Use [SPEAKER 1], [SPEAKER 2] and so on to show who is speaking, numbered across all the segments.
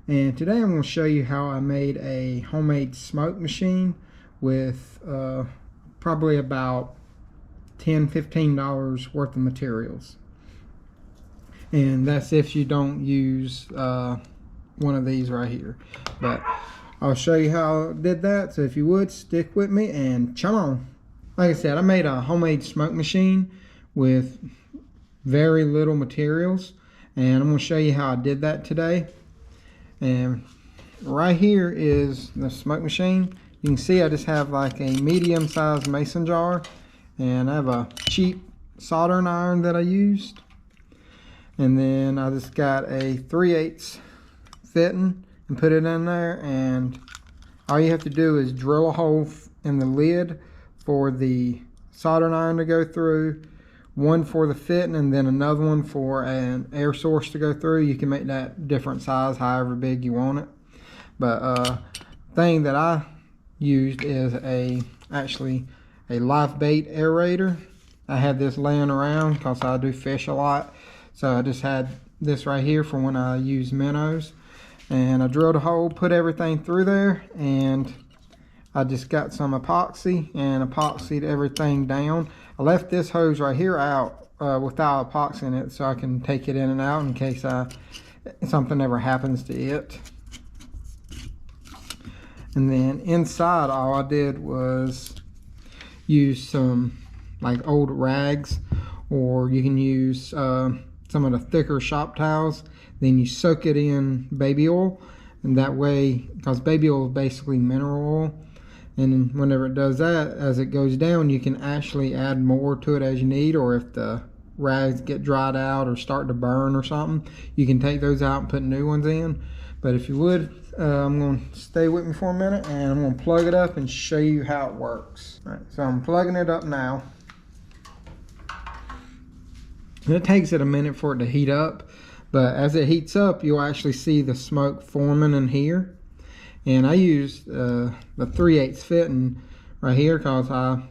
[SPEAKER 1] And today I'm going to show you how I made a homemade smoke machine with probably about $10–15 worth of materials. And that's if you don't use one of these right here. But I'll show you how I did that, so if you would stick with me and chum on. Like I said, I made a homemade smoke machine with very little materials, and I'm going to show you how I did that today. And right here is the smoke machine. You can see I just have like a medium-sized mason jar, and I have a cheap soldering iron that I used, and then I just got a 3/8 fitting and put it in there. And all you have to do is drill a hole in the lid for the soldering iron to go through, one for the fitting, and then another one for an air source to go through. You can make that different size, however big you want it. But thing that I used is actually a live bait aerator. I had this laying around because I do fish a lot, so I just had this right here for when I use minnows. And I drilled a hole, put everything through there, and I just got some epoxy and epoxied everything down. I left this hose right here out without epoxy in it, so I can take it in and out in case something ever happens to it. And then inside, all I did was use some like old rags, or you can use some of the thicker shop towels. Then you soak it in baby oil, and that way, because baby oil is basically mineral oil, and whenever it does that, as it goes down, you can actually add more to it as you need, or if the rags get dried out or start to burn or something, you can take those out and put new ones in. But if you would, I'm going to stay with me for a minute, and I'm going to plug it up and show you how it works. All right, so I'm plugging it up now. And it takes it a minute for it to heat up, but as it heats up, you'll actually see the smoke forming in here. And I used the 3/8 fitting right here because I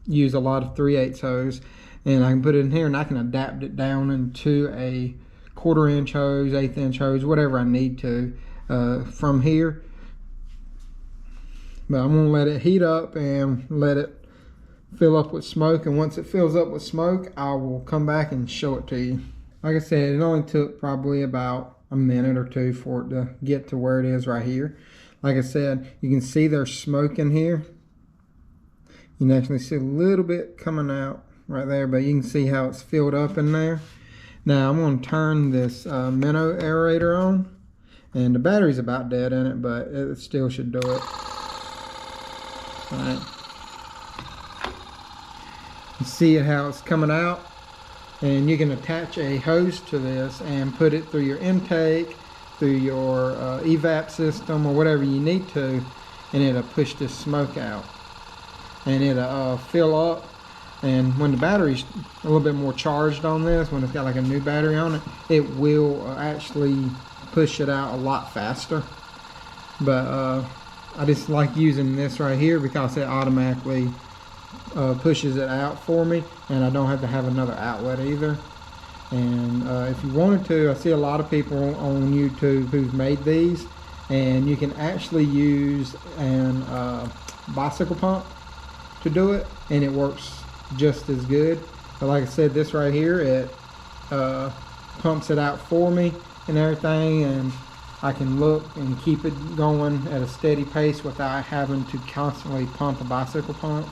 [SPEAKER 1] use a lot of 3/8 hose, and I can put it in here and I can adapt it down into a 1/4 inch hose, 1/8 inch hose, whatever I need to from here. But I'm gonna let it heat up and let it fill up with smoke, and once it fills up with smoke, I will come back and show it to you. Like I said, it only took probably about a minute or two for it to get to where it is right here. Like I said, you can see there's smoke in here. You can actually see a little bit coming out right there, but you can see how it's filled up in there. Now I'm going to turn this minnow aerator on, and the battery's about dead in it, but it still should do it. All right. You see how it's coming out, and you can attach a hose to this and put it through your intake, through your evap system, or whatever you need to, and it'll push this smoke out, and it'll fill up. And when the battery's a little bit more charged on this, when it's got like a new battery on it, it will actually push it out a lot faster. But I just like using this right here because it automatically pushes it out for me, and I don't have to have another outlet either. And if you wanted to, I see a lot of people on YouTube who've made these, and you can actually use a bicycle pump to do it, and it works just as good. But like I said, this right here, it pumps it out for me and everything, and I can look and keep it going at a steady pace without having to constantly pump a bicycle pump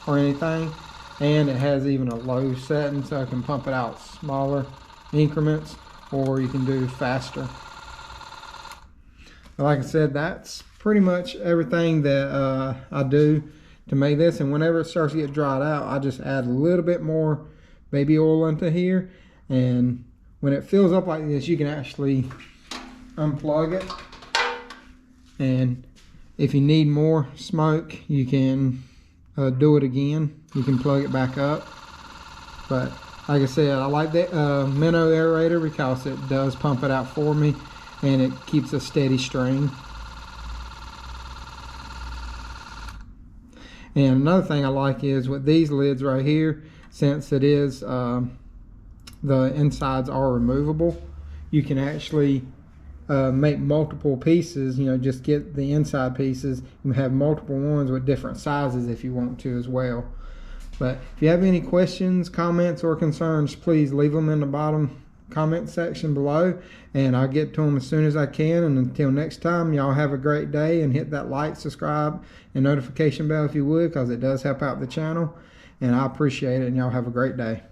[SPEAKER 1] or anything. And it has even a low setting, so I can pump it out smaller increments, or you can do faster. But like I said, that's pretty much everything that I do to make this. And whenever it starts to get dried out, I just add a little bit more baby oil into here, and when it fills up like this, you can actually unplug it, and if you need more smoke, you can do it again. You can plug it back up. But like I said, I like that minnow aerator because it does pump it out for me, and it keeps a steady stream. And another thing I like is with these lids right here, since it is the insides are removable, you can actually make multiple pieces, you know, just get the inside pieces. You have multiple ones with different sizes if you want to as well. But if you have any questions, comments, or concerns, please leave them in the bottom comment section below, and I'll get to them as soon as I can. And until next time, y'all have a great day, and hit that like, subscribe, and notification bell if you would, because it does help out the channel, and I appreciate it. And y'all have a great day.